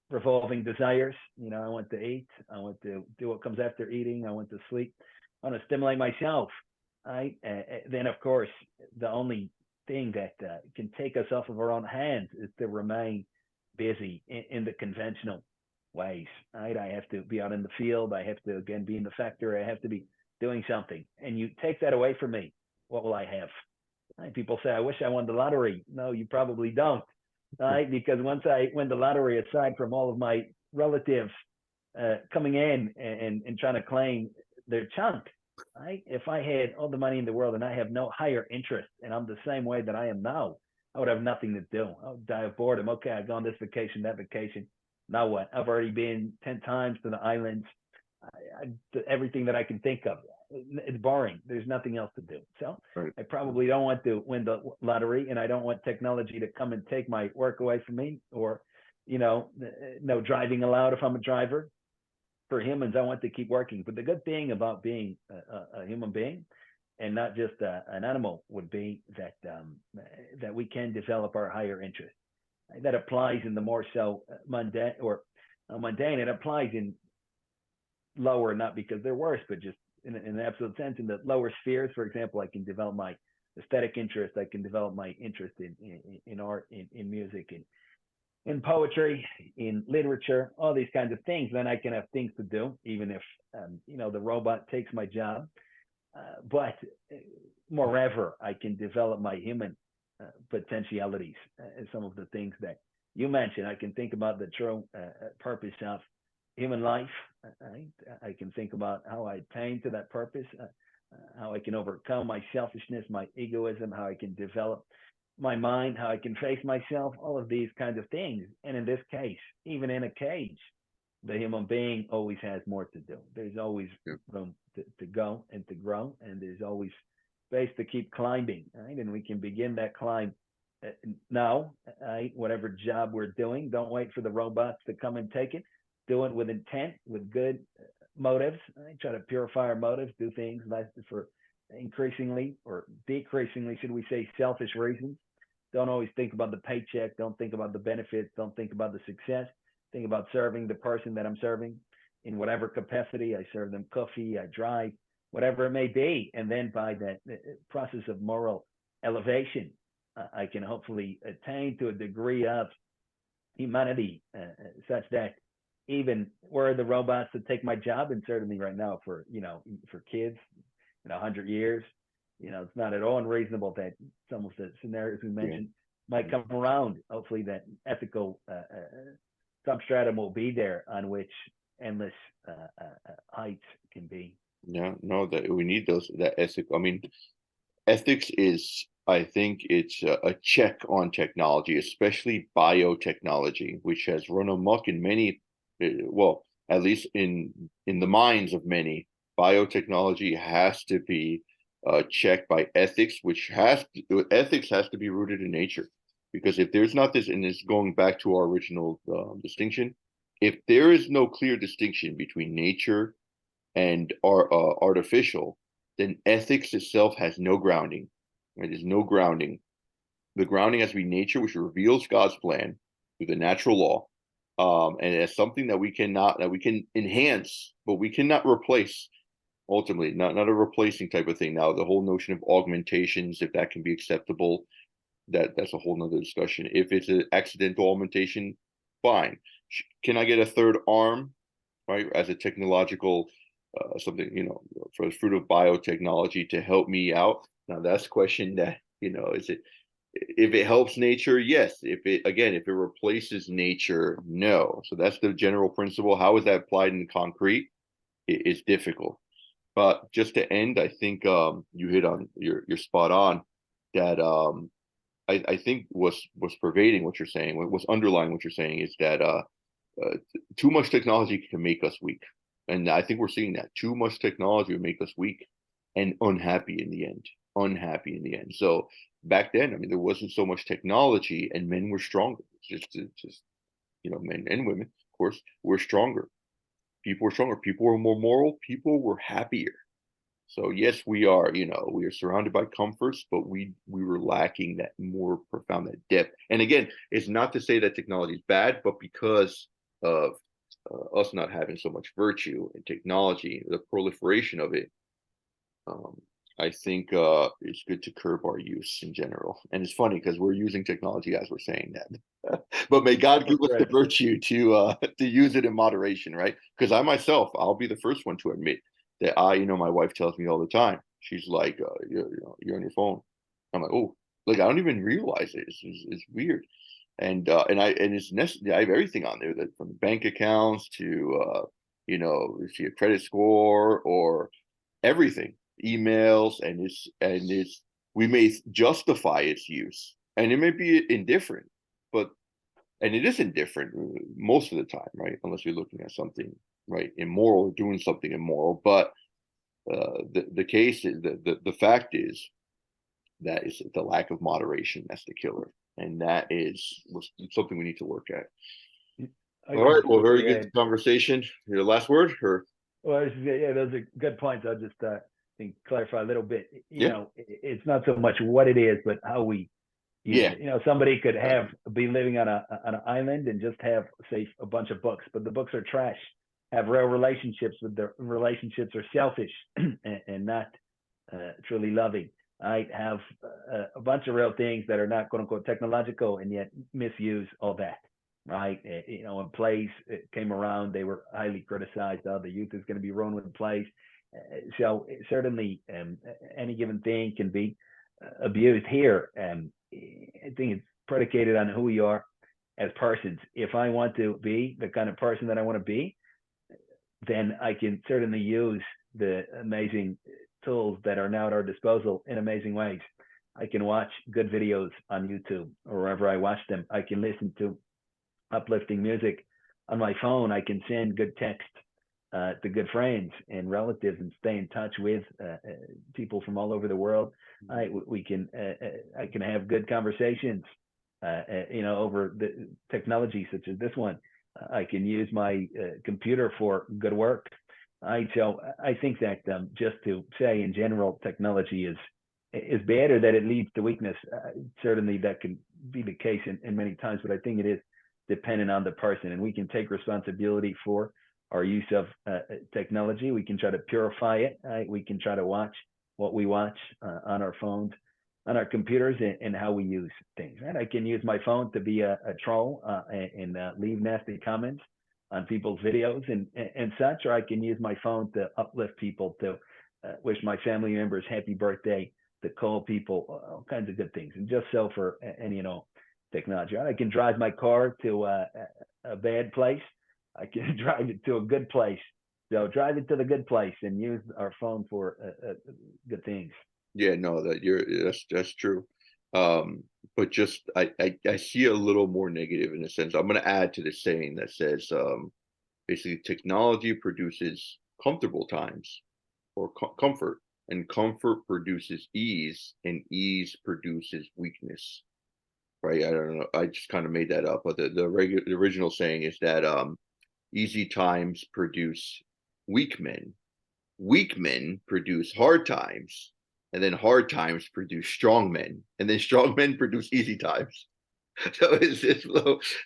revolving desires. I want to eat. I want to do what comes after eating. I want to sleep. I want to stimulate myself. Right? Then, of course, the only thing that can take us off of our own hands is to remain busy in the conventional ways. Right? I have to be out in the field. I have to, again, be in the factory. I have to be doing something. And you take that away from me, what will I have? Right? People say, I wish I won the lottery. No, you probably don't. Right? Because once I win the lottery, aside from all of my relatives coming in and trying to claim their chunk, right? If I had all the money in the world and I have no higher interest, and I'm the same way that I am now, I would have nothing to do. I would die of boredom. Okay, I've gone this vacation, that vacation. Now what? I've already been 10 times to the islands. Everything that I can think of. It's boring. There's nothing else to do. So Right. I probably don't want to win the lottery, and I don't want technology to come and take my work away from me, or, no driving allowed if I'm a driver. For humans, I want to keep working. But the good thing about being a human being and not just an animal would be that that we can develop our higher interest. That applies in the more so mundane, or mundane. It applies in lower, not because they're worse, but just in an absolute sense. In the lower spheres, for example, I can develop my aesthetic interest. I can develop my interest in art, in music, in poetry, in literature, all these kinds of things. Then I can have things to do, even if the robot takes my job. But moreover, I can develop my human potentialities. Some of the things that you mentioned, I can think about the true purpose of human life. I can think about how I attain to that purpose, how I can overcome my selfishness, my egoism, how I can develop my mind, how I can face myself, all of these kinds of things. And in this case, even in a cage, the human being always has more to do. There's always room to go and to grow, and there's always space to keep climbing, right? And we can begin that climb now, right? Whatever job we're doing, don't wait for the robots to come and take it. Do it with intent, with good motives. Right? Try to purify our motives, do things for increasingly or decreasingly, should we say, selfish reasons. Don't always think about the paycheck. Don't think about the benefits. Don't think about the success. Think about serving the person that I'm serving in whatever capacity. I serve them coffee, I drive, whatever it may be. And then by that process of moral elevation, I can hopefully attain to a degree of humanity such that even were the robots to take my job, and certainly right now for kids in 100 years, it's not at all unreasonable that some of the scenarios we mentioned might come around. Hopefully that ethical substratum will be there on which endless heights can be. Yeah, no, that we need that ethic. I mean, ethics is, I think it's a check on technology, especially biotechnology, which has run amok in many, well, at least in the minds of many. Biotechnology has to be checked by ethics, ethics has to be rooted in nature. Because if there's not this, and it's going back to our original distinction, if there is no clear distinction between nature and artificial, then ethics itself has no grounding. Right? There's no grounding. The grounding has to be nature, which reveals God's plan through the natural law, and it's something that we can enhance, but we cannot replace. Ultimately, not a replacing type of thing. Now, the whole notion of augmentations, if that can be acceptable, that's a whole nother discussion. If it's an accidental augmentation, fine. Can I get a third arm, right, as a technological something, for the fruit of biotechnology to help me out? Now that's a question that, is it, if it helps nature, yes. If it replaces nature, no. So that's the general principle. How is that applied in concrete? It's difficult. But just to end, I think you hit on, you're spot on, that I think what's pervading what you're saying, what's underlying what you're saying, is that too much technology can make us weak. And I think we're seeing that. Too much technology will make us weak and unhappy in the end. So back then, I mean, there wasn't so much technology and men were stronger. Just men and women, of course, were stronger. People were stronger. People were more moral. People were happier. So yes, we are surrounded by comforts, but we were lacking that more profound, that depth. And again, it's not to say that technology is bad, but because of us not having so much virtue and technology, the proliferation of it, I think it's good to curb our use in general. And it's funny because we're using technology as we're saying that. But may God give us the virtue to use it in moderation, right? Because I'll be the first one to admit that my wife tells me all the time. She's like, you're on your phone. I'm like, oh, like I don't even realize it. It's weird. And it's necessary. I have everything on there, that from bank accounts to see a credit score or everything, emails, and we may justify its use, and it may be indifferent, and it is indifferent most of the time, right? Unless you're looking at something, right, immoral, doing something immoral. But the case is, the fact is that is the lack of moderation that's the killer, and that is something we need to work at. All right. Well, very good conversation. Your last word, or? Well, those are good points. I'll just think clarify a little bit. It's not so much what it is, but how we use it. Somebody could be living on an island and just have, say, a bunch of books, but the books are trash. have real relationships with their relationships are selfish and not truly loving. I have a bunch of real things that are not quote unquote technological and yet misuse all that. Right. When plays came around, they were highly criticized. Oh, the youth is going to be ruined with plays. So certainly any given thing can be abused here. I think it's predicated on who we are as persons. If I want to be the kind of person that I want to be, then I can certainly use the amazing tools that are now at our disposal in amazing ways. I can watch good videos on YouTube or wherever I watch them. I can listen to uplifting music on my phone. I can send good text to good friends and relatives and stay in touch with people from all over the world. I can have good conversations, over the technology such as this one. I can use my computer for good work. So I think that just to say in general, technology is bad or that it leads to weakness. Certainly that can be the case in many times, but I think it is dependent on the person, and we can take responsibility for our use of technology. We can try to purify it. We can try to watch what we watch on our phones, on our computers, and how we use things. Right? I can use my phone to be a troll and leave nasty comments on people's videos and such, or I can use my phone to uplift people, to wish my family members happy birthday, to call people, all kinds of good things, and just so for any technology. I can drive my car to a bad place. I can drive it to a good place. So drive it to the good place and use our phone for good things. Yeah, no, that's true. But just I see a little more negative in a sense. I'm going to add to the saying that says basically technology produces comfortable times or comfort, and comfort produces ease, and ease produces weakness. Right? I don't know. I just kind of made that up, but the original saying is that easy times produce weak men. Weak men produce hard times, and then hard times produce strong men, and then strong men produce easy times. So it's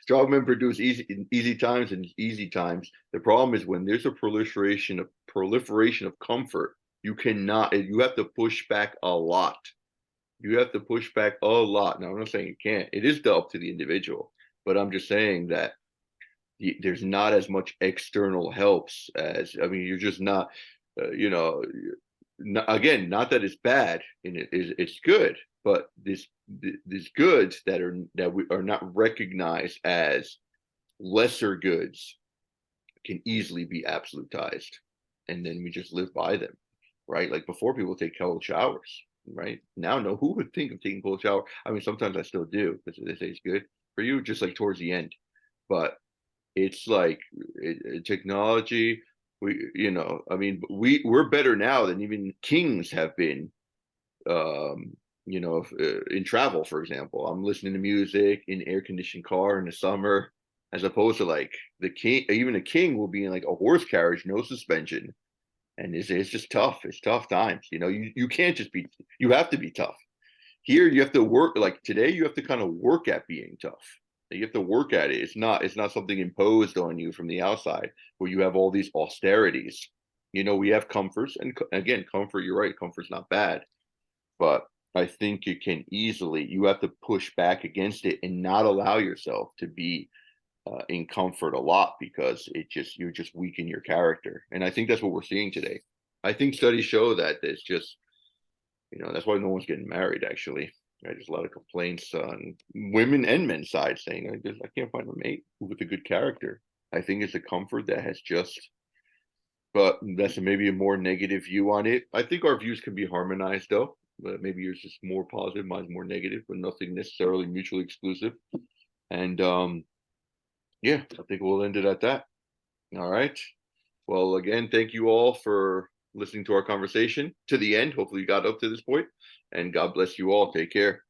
strong men produce easy times, and easy times. The problem is when there's a proliferation of comfort, you have to push back a lot. You have to push back a lot. Now, I'm not saying you can't. It is up to the individual, but I'm just saying that there's not as much external helps as, I mean, you're just not, again, not that it's bad and it's good, but these goods that we are not recognized as lesser goods can easily be absolutized, and then we just live by them, right? Like before, people take cold showers, right? Now, no, who would think of taking cold shower? I mean, sometimes I still do because they say it's good for you, just like towards the end, but it's like technology. I mean, we're better now than even kings have been. In travel, for example, I'm listening to music in air conditioned car in the summer, as opposed to like the king. Even a king will be in like a horse carriage, no suspension, and it's just tough. It's tough times. You can't just be. You have to be tough. Here, you have to work. Like today, you have to kind of work at being tough. You have to work at it. It's not something imposed on you from the outside where you have all these austerities. We have comforts, and again, comfort, you're right, comfort's not bad. But I think you have to push back against it and not allow yourself to be in comfort a lot, because you just weaken your character. And I think that's what we're seeing today. I think studies show that it's just, that's why no one's getting married, actually. Right, there's a lot of complaints on women and men's side saying, I can't find a mate with a good character. I think it's a comfort that has just, but that's maybe a more negative view on it. I think our views can be harmonized though. But maybe yours is more positive, mine's more negative, but nothing necessarily mutually exclusive. And yeah, I think we'll end it at that. All right. Well, again, thank you all for listening to our conversation to the end. Hopefully you got up to this point, and God bless you all. Take care.